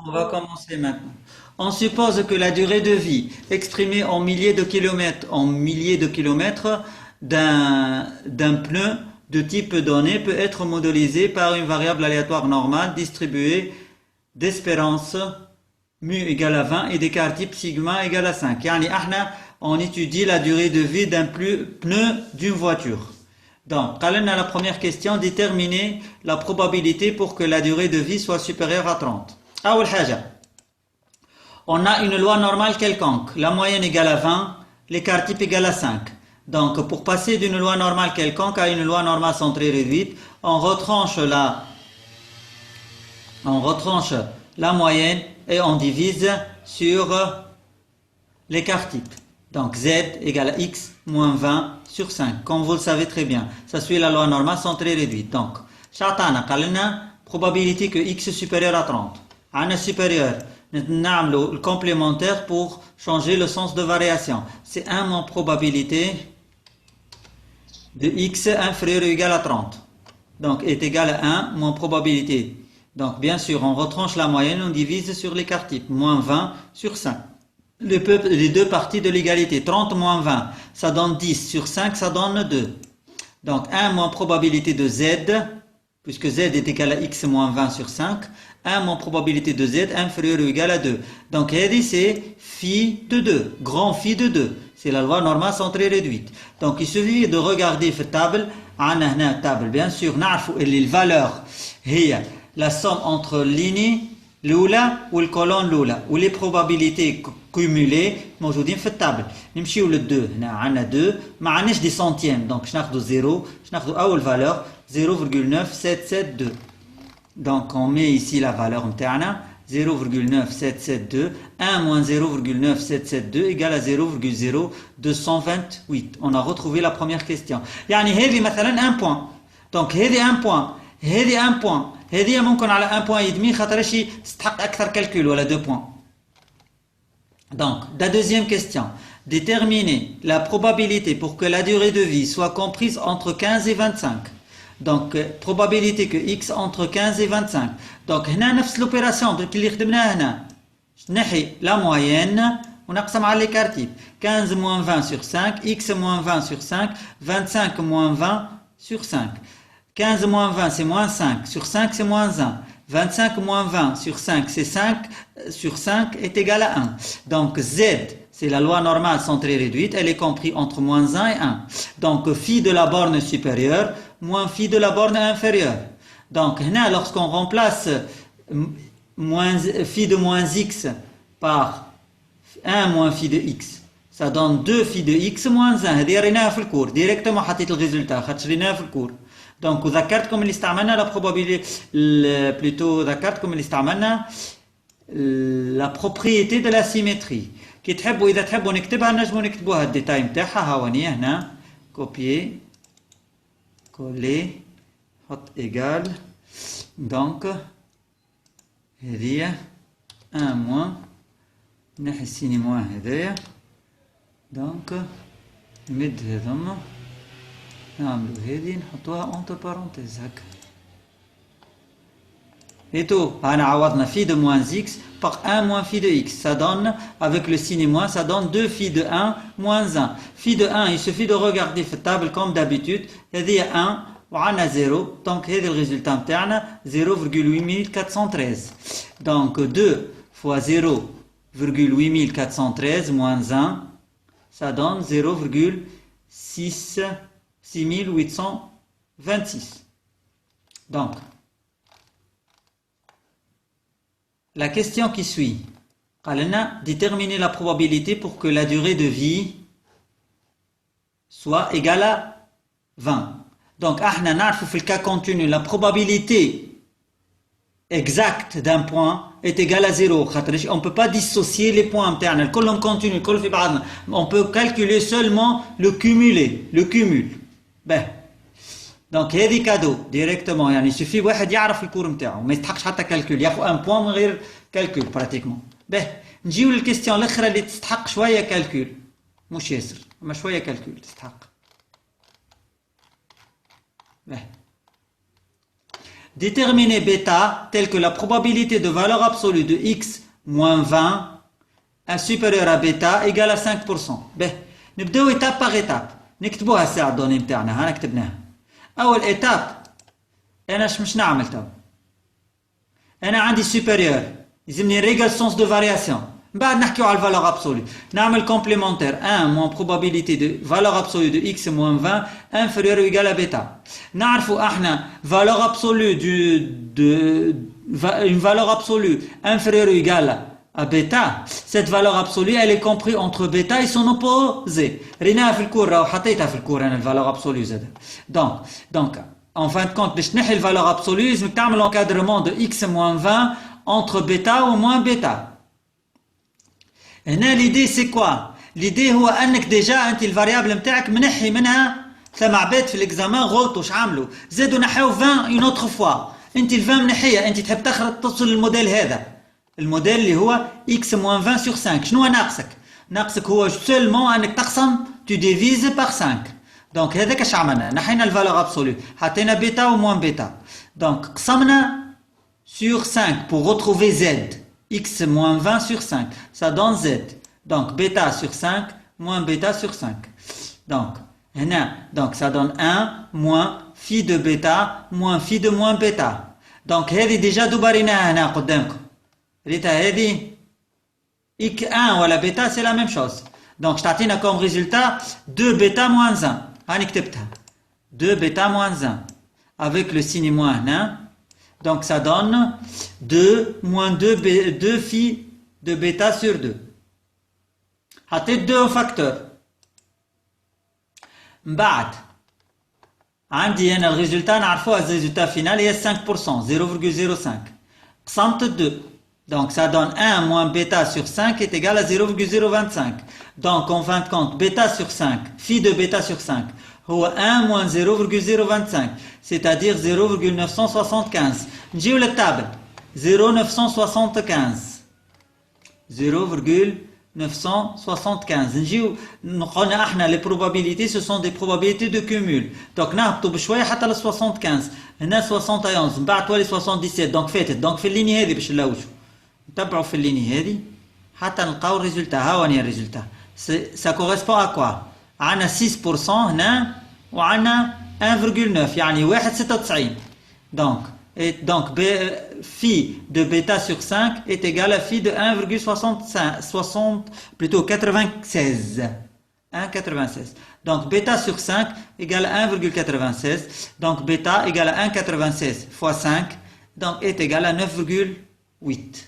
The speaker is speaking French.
On va commencer maintenant. On suppose que la durée de vie exprimée en milliers de kilomètres d'un pneu de type donné peut être modélisée par une variable aléatoire normale distribuée d'espérance mu égale à 20 et d'écart type sigma égale à 5. Yani, on étudie la durée de vie d'un pneu d'une voiture. Donc, la première question, déterminer la probabilité pour que la durée de vie soit supérieure à 30. أول حاجة, on a une loi normale quelconque, la moyenne égale à 20, l'écart type égale à 5. Donc, pour passer d'une loi normale quelconque à une loi normale centrée réduite, on retranche la moyenne et on divise sur l'écart type. Donc, z égale à x moins 20 sur 5, comme vous le savez très bien. Ça suit la loi normale centrée réduite. Donc, شعطانا قال لنا probabilité que x est supérieur à 30. عنا supérieur, نعملوا le complémentaire pour changer le sens de variation. C'est 1 moins probabilité de x inférieur ou égal à 30. Donc, est égal à 1 moins probabilité. Donc, bien sûr, on retranche la moyenne, on divise sur l'écart type. Moins 20 sur 5. Les deux parties de l'égalité. 30 moins 20, ça donne 10. Sur 5, ça donne 2. Donc, 1 moins probabilité de z, puisque z est égal à x moins 20 sur 5. 1 moins probabilité de z inférieur ou égal à 2. Donc, c'est phi de 2. Grand phi de 2. C'est la loi normale centrée réduite. Donc, il suffit de regarder la table. table. Bien sûr, les valeurs, la somme entre ligne الأولى والكولون الأولى ولي probabilités cumulées موجودين في التابل. نمشيو لل2 هنا عندنا 2 ما عندناش دي سنتيم دونك باش ناخذوا 0 باش ناخذوا أول valeur 0,9772. Donc on met ici la valeur نتاعنا 0,9772. 1 moins 0,9772 égale à 0,0228. On a retrouvé la première question. يعني هذه مثلا 1 point. Donc هذه 1 point. هذه 1 point. هذه ممكن على 1 point et demi خاطرش تستحق أكثر calcul ولا 2 points. Donc, la deuxième question. Déterminer la probabilité pour que la durée de vie soit comprise entre 15 et 25. Donc, probabilité que x entre 15 et 25. Donc, هنا نفس l'opération اللي خدمناها هنا. نحي la moyenne ونقسم على l'écart type. 15 moins 20 sur 5, x moins 20 sur 5, 25 moins 20 sur 5. 15 moins 20 c'est moins 5, sur 5 c'est moins 1. 25 moins 20 sur 5 c'est 5, sur 5 est égal à 1. Donc z c'est la loi normale centrée réduite, elle est comprise entre moins 1 et 1. Donc phi de la borne supérieure moins phi de la borne inférieure. Donc là, lorsqu'on remplace phi de moins x par 1 moins phi de x, ça donne 2 phi de x moins 1. هذه ريناها في الكور directement حطيت الريزلtat خاطر ريناها في الكور. Donc ذكرتكم اللي استعملنا la probabilité plutôt ذكرتكم اللي استعملنا la propriété de la symétrie. كي تحبوا اذا تحبوا نكتبها نجموا نكتبوها الديتاي نتاعها هاونيه هنا كوبيي كولي حط ايغال دونك هذه 1 موان نحي السيني موان هذايا دونك نمد هذوما نعملو هذه نحطوها entre parenthèses هكا. Et tout, on a عوضنا phi de moins x par 1 moins phi de x. Ça donne, avec le signe moins, ça donne 2 phi de 1 moins 1. Phi de 1, il suffit de regarder la table comme d'habitude. Il y a 1 وعنا 0. Donc, c'est le résultat interne 0,8413. Donc, 2 fois 0,8413 moins 1, ça donne 0,6826. Donc, la question qui suit, déterminer la probabilité pour que la durée de vie soit égale à 20. Donc, احنا نعرف في le cas continu, la probabilité exacte d'un point est égale à 0. On ne peut pas dissocier les points internes. كلهم continu, كل في بعضنا. On peut calculer seulement le cumulé, le cumul. Ben. Donc هذه كادو ديريكتومون يعني يسوفي واحد يعرف الكور نتاعو ما يستحقش حتى كالكول ياخذ ان بوان من غير كالكول براتيكمون. باهي نجيو للكيستيون الاخرى اللي تستحق شويه كالكول مش ياسر اما شويه كالكول تستحق. باهي Déterminer bêta tel que la probabilité de valeur absolue de x moins 20 supérieure à bêta égale à 5%. به نبداو étape par étape. نكتبوها الساعة الدوني متاعنا ها كتبناها. أول étape أنا مش نعمل تو. أنا عندي supérieur يلزمني نريقل sens de variation. بعد نحكيو على الفالور absolue. نعمل complémentaire 1 moins probabilité de valeur absolue de x moins 20 inférieur ou égal à bêta. نعرفوا احنا valeur absolue une valeur absolue inférieure ou égale à bêta. Cette valeur absolue elle est comprise entre bêta et son opposé. ريناها في الكور راهو حطيتها في الكور انا الفالور absolue زاد. Donc en fin de compte باش تنحي الفالور absolue لازمك تعمل encadrement de x moins 20 entre bêta ou moins bêta. هنا l'idée c'est quoi؟ l'idée هو انك ديجا انت الفاريابل نتاعك منحي منها ثم عباد في الاكزامان غلطوا اش عملوا؟ زادوا نحيو 20 اون اوتر فوا، انت ال 20 منحيه، انت تحب تصل للموديل هذا، الموديل اللي هو x moins 20 sur 5، شنو ناقصك؟ ناقصك هو سولمون انك تقسم tu divises par 5. دونك هذاك اش عملنا؟ نحينا الفالور ابسولو، حطينا بيتا و موان بيتا، دونك قسمنا sur 5 pour retrouver z. x moins 20 sur 5, ça donne z. Donc, bêta sur 5 moins bêta sur 5. Donc, ça donne 1 moins phi de bêta moins phi de moins bêta. Donc, هذه déjà دوباريناها هنا قدامكم. ريتها هذه x1 ولا بيتا c'est la même chose. Donc, تعطينا comme résultat 2 bêta moins 1. هاني كتبتها. 2 bêta moins 1 avec le signe moins هنا. Donc ça donne 2 moins 2 phi de bêta sur 2. حطيت 2 au facteur. بعد عندي هنا الريزلتا نعرفوها الريزلتا فينال هي 5%, 0,05. قسمت 2. Donc ça donne 1 moins bêta sur 5 est égal à 0,025. Donc en fin de compte, bêta sur 5, phi de bêta sur 5, هو 1 moins 0,025, c'est-à-dire 0,975. نجيو للتابل 0,975 0,975. نجيو قلنا احنا les probabilités ce sont des probabilités de cumul. Donc نهبطوا بشويه حتى ل 75. هنا 71 من بعد تولي 77. دونك فاتت. دونك في الليني هذه باش نلوجوا. نتبعوا في الليني هذه حتى نلقاو الريزلتا. ها هو الريزلتا. Ça correspond à quoi؟ عندنا 6% هنا وعندنا 1,9 يعني 1,96. Donc phi de bêta sur 5 est égal à phi de 1,96. Donc bêta sur 5 égale à 1,96. Donc bêta égale à 1,96 fois 5 donc est égal à 9,8.